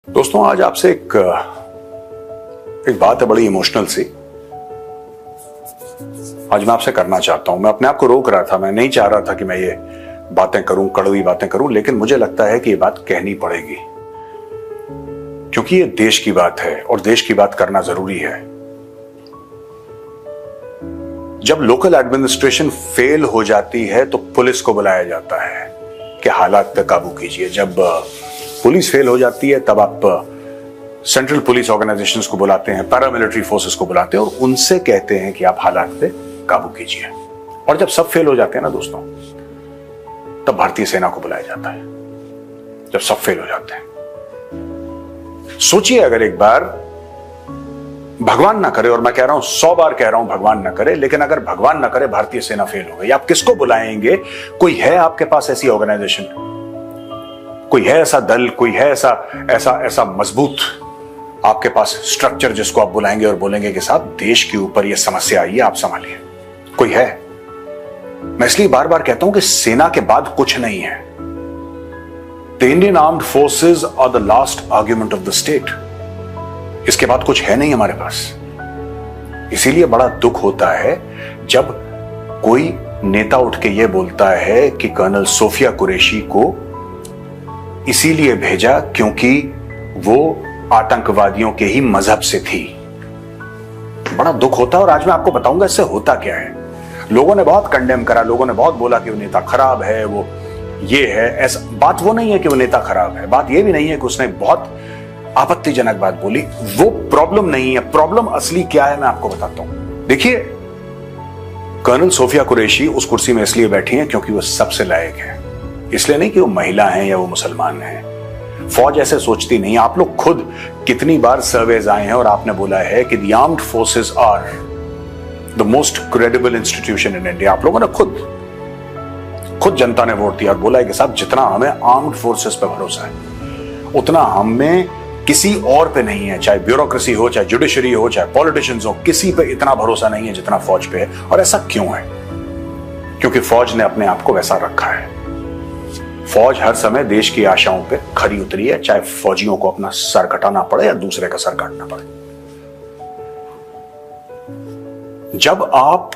दोस्तों, आज आपसे एक बात है बड़ी इमोशनल सी। आज मैं आपसे करना चाहता हूं। मैं अपने आप को रोक रहा था, मैं नहीं चाह रहा था कि मैं ये बातें करूं, कड़वी बातें करूं, लेकिन मुझे लगता है कि ये बात कहनी पड़ेगी क्योंकि ये देश की बात है और देश की बात करना जरूरी है। जब लोकल एडमिनिस्ट्रेशन फेल हो जाती है तो पुलिस को बुलाया जाता है कि हालात पे काबू कीजिए। जब पुलिस फेल हो जाती है तब आप सेंट्रल पुलिस ऑर्गेनाइजेशंस को बुलाते हैं, पैरामिलिट्री फोर्सेस को बुलाते हैं और उनसे कहते हैं कि आप हालात पे काबू कीजिए। और जब सब फेल हो जाते हैं ना दोस्तों, तब भारतीय सेना को बुलाया जाता है। जब सब फेल हो जाते हैं, सोचिए अगर एक बार, भगवान ना करे, और मैं कह रहा हूं 100 बार कह रहा हूं भगवान ना करे, लेकिन अगर भगवान ना करे भारतीय सेना फेल हो गई, आप किसको बुलाएंगे? कोई है आपके पास ऐसी ऑर्गेनाइजेशन? कोई है ऐसा दल? कोई है ऐसा मजबूत आपके पास स्ट्रक्चर जिसको आप बुलाएंगे और बोलेंगे कि साहब देश के ऊपर यह समस्या आई है, आप संभालिए? कोई है? मैं इसलिए बार बार कहता हूं कि सेना के बाद कुछ नहीं है। The Indian armed forces are the last argument of the state. इसके बाद कुछ है नहीं हमारे पास। इसीलिए बड़ा दुख होता है जब कोई नेता उठ के यह बोलता है कि कर्नल सोफिया कुरैशी को इसीलिए भेजा क्योंकि वो आतंकवादियों के ही मजहब से थी। बड़ा दुख होता है और आज मैं आपको बताऊंगा इससे होता क्या है। लोगों ने बहुत कंडेम करा, लोगों ने बहुत बोला कि वो नेता खराब है, वो ये है, ऐसा। बात वो नहीं है कि वो नेता खराब है, बात ये भी नहीं है कि उसने बहुत आपत्तिजनक बात बोली, वो प्रॉब्लम नहीं है। प्रॉब्लम असली क्या है मैं आपको बताता हूं। देखिए, कर्नल सोफिया कुरैशी उस कुर्सी में इसलिए बैठी हैं क्योंकि वो सबसे लायक है, इसलिए नहीं कि वो महिला हैं या वो मुसलमान हैं। फौज ऐसे सोचती नहीं। आप लोग खुद कितनी बार सर्वेज आए हैं और आपने बोला है कि the armed forces are the most credible institution in India. आप लोगों ने खुद जनता ने वोट दिया और बोला है कि साहब जितना हमें आर्म्ड फोर्सेस पे भरोसा है उतना हमें किसी और पे नहीं है। चाहे ब्यूरोक्रेसी हो, चाहे जुडिशरी हो, चाहे पॉलिटिशियंस हो, किसी पे इतना भरोसा नहीं है जितना फौज पे है। और ऐसा क्यों है? क्योंकि फौज ने अपने आप को वैसा रखा है। फौज हर समय देश की आशाओं पे खरी उतरी है, चाहे फौजियों को अपना सर कटाना पड़े या दूसरे का सर काटना पड़े। जब आप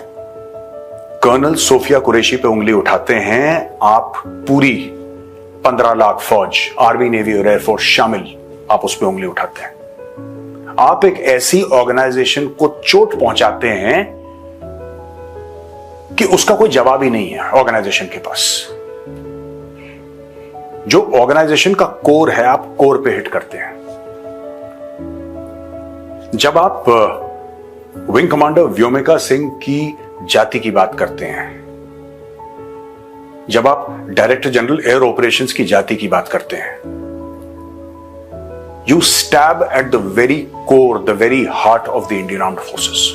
कर्नल सोफिया कुरैशी पे उंगली उठाते हैं, आप पूरी 15 लाख फौज, आर्मी, नेवी और एयरफोर्स शामिल, आप उस पे उंगली उठाते हैं। आप एक ऐसी ऑर्गेनाइजेशन को चोट पहुंचाते हैं कि उसका कोई जवाब ही नहीं है ऑर्गेनाइजेशन के पास। जो ऑर्गेनाइजेशन का कोर है, आप कोर पे हिट करते हैं। जब आप विंग कमांडर व्योमिका सिंह की जाति की बात करते हैं, जब आप डायरेक्टर जनरल एयर ऑपरेशंस की जाति की बात करते हैं, you stab at the very core, the very heart of the Indian armed forces.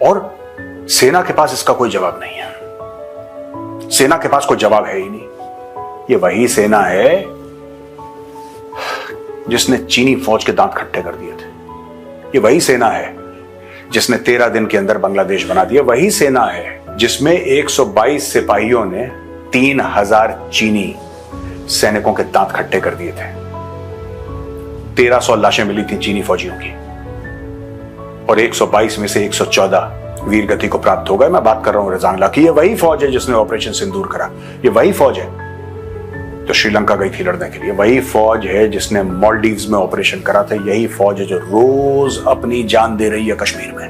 और सेना के पास इसका कोई जवाब नहीं है। सेना के पास कोई जवाब है ही नहीं। ये वही सेना है जिसने चीनी फौज के दांत खट्टे कर दिए थे। ये वही सेना है जिसने 13 दिन के अंदर बांग्लादेश बना दिया। वही सेना है जिसमें 122 सिपाहियों ने 3000 चीनी सैनिकों के दांत खट्टे कर दिए थे। 1300 लाशें मिली थी चीनी फौजियों की और 122 में से 114 वीर गति को प्राप्त हो गए। मैं बात कर रहा हूं रजांगला की। ये वही फौज है जिसने ऑपरेशन सिंदूर करा। ये वही फौज है जो श्रीलंका गई थी लड़ने के लिए। वही फौज है जिसने मालदीव्स में ऑपरेशन करा था। यही फौज है जो रोज अपनी जान दे रही है कश्मीर में,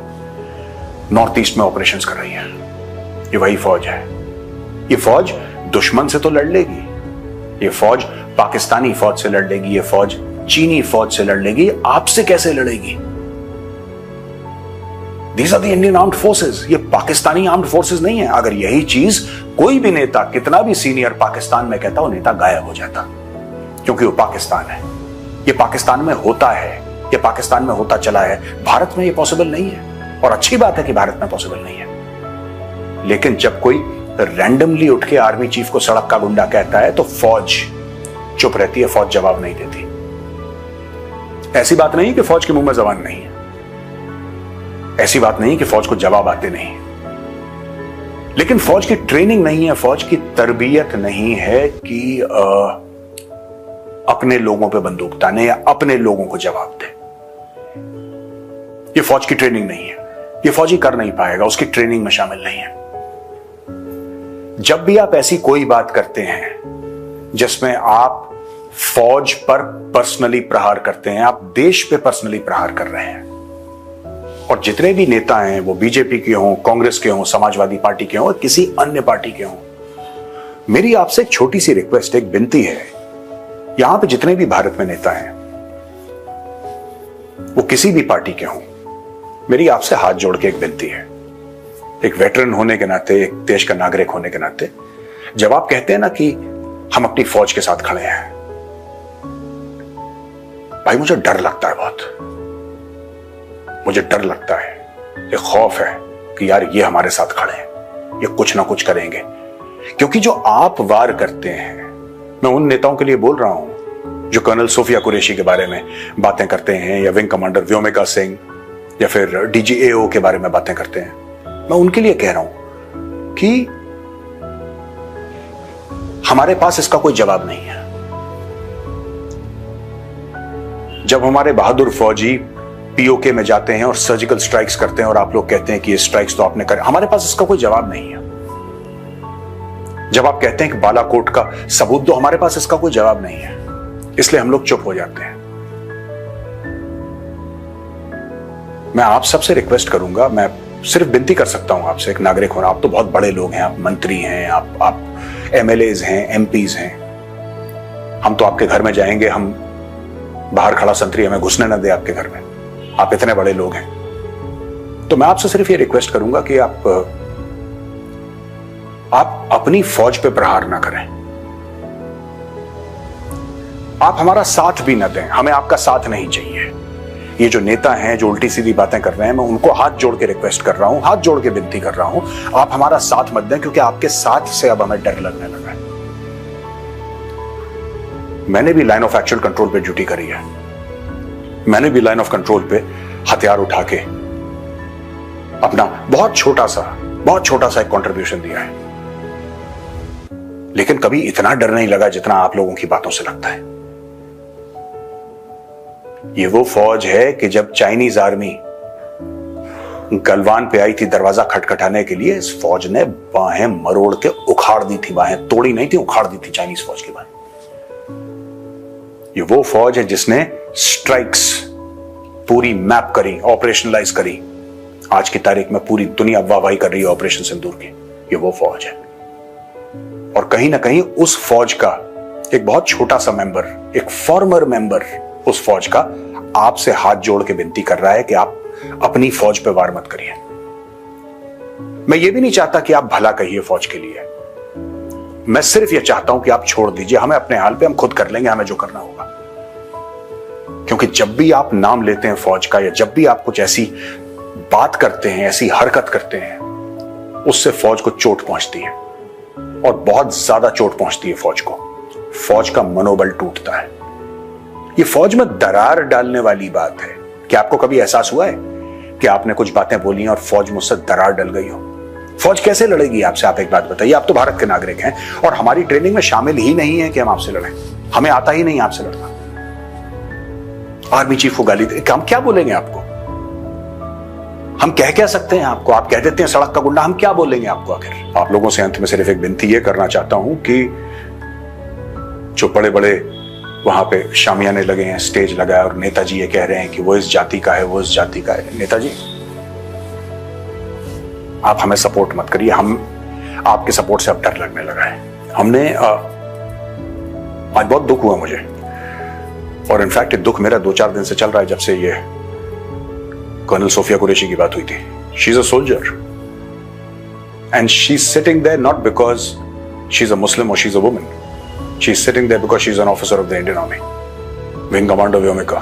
नॉर्थ ईस्ट में ऑपरेशंस कर रही है। ये वही फौज है। ये फौज दुश्मन से तो लड़ लेगी, ये फौज पाकिस्तानी फौज से लड़ लेगी, ये फौज चीनी फौज से लड़ लेगी। आपसे कैसे लड़ेगी? These are the Indian Armed Forces। ये पाकिस्तानी आर्म्ड फोर्सेस नहीं है। अगर यही चीज कोई भी नेता, कितना भी सीनियर पाकिस्तान में कहता, वो नेता गायब हो जाता, क्योंकि वो पाकिस्तान है। ये पाकिस्तान में होता है, ये पाकिस्तान में होता चला है। भारत में ये पॉसिबल नहीं है और अच्छी बात है कि भारत में पॉसिबल नहीं है। लेकिन जब कोई रैंडमली उठ के आर्मी चीफ को सड़क का गुंडा कहता है तो फौज चुप रहती है, फौज जवाब नहीं देती। ऐसी बात नहीं कि फौज के मुंह में जबान नहीं है, ऐसी बात नहीं कि फौज को जवाब आते नहीं, लेकिन फौज की ट्रेनिंग नहीं है, फौज की तरबियत नहीं है कि अपने लोगों पे बंदूक ताने या अपने लोगों को जवाब दे। ये फौज की ट्रेनिंग नहीं है, ये फौजी कर नहीं पाएगा, उसकी ट्रेनिंग में शामिल नहीं है। जब भी आप ऐसी कोई बात करते हैं जिसमें आप फौज पर पर्सनली प्रहार करते हैं, आप देश पे पर्सनली प्रहार कर रहे हैं। और जितने भी नेता हैं, वो बीजेपी के हों, कांग्रेस के हों, समाजवादी पार्टी के हों, किसी अन्य पार्टी के हों, मेरी आपसे एक छोटी सी रिक्वेस्ट, एक विनती है। यहां पे जितने भी भारत में नेता हैं, वो किसी भी पार्टी के हों, मेरी आपसे हाथ जोड़ के एक विनती है, एक वेटरन होने के नाते, एक देश का नागरिक होने के नाते, जब आप कहते हैं ना कि हम अपनी फौज के साथ खड़े हैं, भाई मुझे डर लगता है, बहुत मुझे डर लगता है, एक खौफ है कि यार ये हमारे साथ खड़े हैं, ये कुछ ना कुछ करेंगे। क्योंकि जो आप वार करते हैं, मैं उन नेताओं के लिए बोल रहा हूं जो कर्नल सोफिया कुरैशी के बारे में बातें करते हैं, या विंग कमांडर व्योमिका सिंह, या फिर डीजीएओ के बारे में बातें करते हैं, मैं उनके लिए कह रहा हूं कि हमारे पास इसका कोई जवाब नहीं है। जब हमारे बहादुर फौजी पीओके में जाते हैं और सर्जिकल स्ट्राइक्स करते हैं और आप लोग कहते हैं कि ये स्ट्राइक्स तो आपने करे, हमारे पास इसका कोई जवाब नहीं है। जब आप कहते हैं कि बालाकोट का सबूत दो, हमारे पास इसका कोई जवाब नहीं है, इसलिए हम लोग चुप हो जाते हैं। मैं आप सबसे रिक्वेस्ट करूंगा, मैं सिर्फ विनती कर सकता हूं आपसे, एक नागरिक होना, आप तो बहुत बड़े लोग हैं, आप मंत्री हैं, आप एमएलएज हैं, एमपीज हैं, हम तो आपके घर में जाएंगे, हम बाहर खड़ा संतरी हमें घुसने न दे आपके घर में, आप इतने बड़े लोग हैं। तो मैं आपसे सिर्फ ये रिक्वेस्ट करूंगा कि आप अपनी फौज पे प्रहार ना करें, आप हमारा साथ भी न दें, हमें आपका साथ नहीं चाहिए। ये जो नेता हैं जो उल्टी सीधी बातें कर रहे हैं, मैं उनको हाथ जोड़ के रिक्वेस्ट कर रहा हूं, हाथ जोड़ के विनती कर रहा हूं, आप हमारा साथ मत दें, क्योंकि आपके साथ से अब हमें डर लगने लगा है। मैंने भी लाइन ऑफ एक्चुअल कंट्रोल पे ड्यूटी करी है, मैंने भी लाइन ऑफ कंट्रोल पे हथियार उठा के अपना बहुत छोटा सा एक कंट्रीब्यूशन दिया है, लेकिन कभी इतना डर नहीं लगा जितना आप लोगों की बातों से लगता है। ये वो फौज है कि जब चाइनीज आर्मी गलवान पे आई थी दरवाजा खटखटाने के लिए, इस फौज ने बाहें मरोड़ के उखाड़ दी थी, बाहें तोड़ी नहीं थी, उखाड़ दी थी चाइनीज फौज की बाहें। ये वो फौज है जिसने स्ट्राइक्स पूरी मैप करी, ऑपरेशनलाइज करी। आज की तारीख में पूरी दुनिया वाहवाही कर रही है ऑपरेशन सिंदूर की। ये वो फौज है, और कहीं ना कहीं उस फौज का एक बहुत छोटा सा मेंबर, एक फॉर्मर मेंबर उस फौज का आपसे हाथ जोड़ के विनती कर रहा है कि आप अपनी फौज पे वार मत करिए। मैं ये भी नहीं चाहता कि आप भला कहिए फौज के लिए, मैं सिर्फ ये चाहता हूं कि आप छोड़ दीजिए हमें अपने हाल पे, हम खुद कर लेंगे हमें जो करना होगा। क्योंकि जब भी आप नाम लेते हैं फौज का, या जब भी आप कुछ ऐसी बात करते हैं, ऐसी हरकत करते हैं, उससे फौज को चोट पहुंचती है, और बहुत ज्यादा चोट पहुंचती है फौज को। फौज का मनोबल टूटता है। ये फौज में दरार डालने वाली बात है। क्या आपको कभी एहसास हुआ है कि आपने कुछ बातें बोली और फौज मुझसे दरार डल गई हो? फौज कैसे लड़ेगी आपसे? आप एक बात बताइए। आप तो भारत के नागरिक हैं और हमारी ट्रेनिंग में शामिल ही नहीं है कि हम आपसे लड़ें। हमें आता ही नहीं आपसे लड़ना। आर्मी चीफ को गाली दे, हम क्या बोलेंगे आपको? हम क्या सकते हैं आपको? आप कह देते हैं सड़क का गुंडा, हम क्या बोलेंगे आपको? आखिर आप लोगों से अंत में सिर्फ एक विनती ये करना चाहता हूं कि जो बड़े बड़े वहां पे शामियाने लगे हैं, स्टेज लगाया, और नेताजी ये कह रहे हैं कि वो इस जाति का है, वो इस जाति का है। नेताजी, आप हमें सपोर्ट मत करिए। हम आपके सपोर्ट से अब डर लगने लगा है। हमने आज बहुत दुख हुआ मुझे, और इनफैक्ट दुख मेरा 2-4 दिन से चल रहा है, जब से ये कर्नल सोफिया कुरैशी की बात हुई थी। She is a soldier and she is sitting there not because she is a Muslim और she is a woman. She is sitting there because she is an officer of the Indian Army, wing commander Vyomika.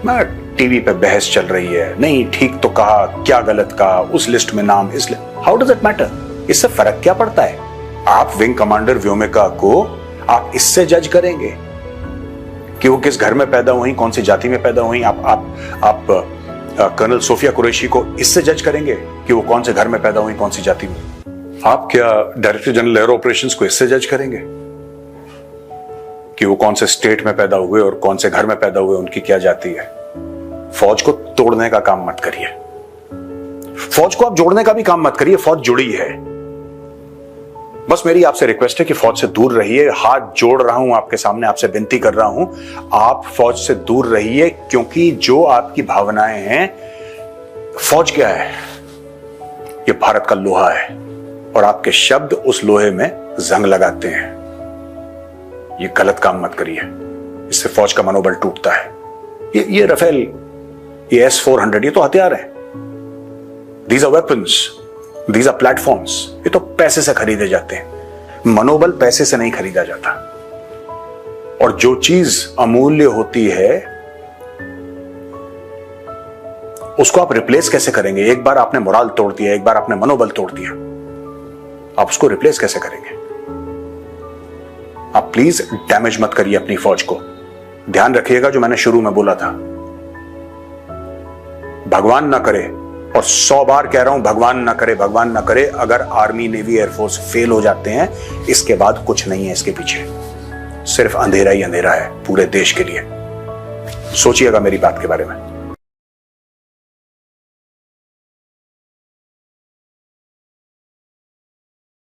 मैं TV पे बहस चल रही है, नहीं ठीक तो कहा, क्या गलत कहा, उस लिस्ट में नाम, इस हाउ डज इट मैटर? इससे फर्क क्या पड़ता है? आप विंग कमांडर व्योमिका को आप इससे जज करेंगे कि वो किस घर में पैदा हुई, कौन सी जाति में पैदा हुई? आप कर्नल सोफिया कुरैशी को इससे जज करेंगे कि वो कौन से घर में पैदा हुई, कौन सी जाति में? आप क्या डायरेक्टर जनरल एयर ऑपरेशंस को इससे जज करेंगे? कि वो कौन से स्टेट में पैदा हुए और कौन से घर में पैदा हुए, उनकी क्या जाति है। फौज को तोड़ने का काम मत करिए, फौज को आप जोड़ने का भी काम मत करिए। फौज जुड़ी है। बस मेरी आपसे रिक्वेस्ट है कि फौज से दूर रहिए। हाथ जोड़ रहा हूं आपके सामने, आपसे विनती कर रहा हूं, आप फौज से दूर रहिए, क्योंकि जो आपकी भावनाएं हैं, फौज क्या है? ये भारत का लोहा है और आपके शब्द उस लोहे में जंग लगाते हैं। ये गलत काम मत करिए, इससे फौज का मनोबल टूटता है। ये रफेल, ये S-400, ये तो हथियार है। These are weapons, these are platforms। ये तो पैसे से खरीदे जाते हैं। मनोबल पैसे से नहीं खरीदा जाता। और जो चीज अमूल्य होती है उसको आप रिप्लेस कैसे करेंगे? एक बार आपने मोराल तोड़ दिया, एक बार आपने मनोबल तोड़ दिया, आप उसको रिप्लेस कैसे करेंगे? आप प्लीज डैमेज मत करिए अपनी फौज को। ध्यान रखिएगा जो मैंने शुरू में बोला था, भगवान ना करे, और 100 बार कह रहा हूं, भगवान ना करे, भगवान ना करे, अगर आर्मी, नेवी, एयरफोर्स फेल हो जाते हैं, इसके बाद कुछ नहीं है इसके पीछे, सिर्फ अंधेरा ही अंधेरा है पूरे देश के लिए। सोचिएगा मेरी बात के बारे में।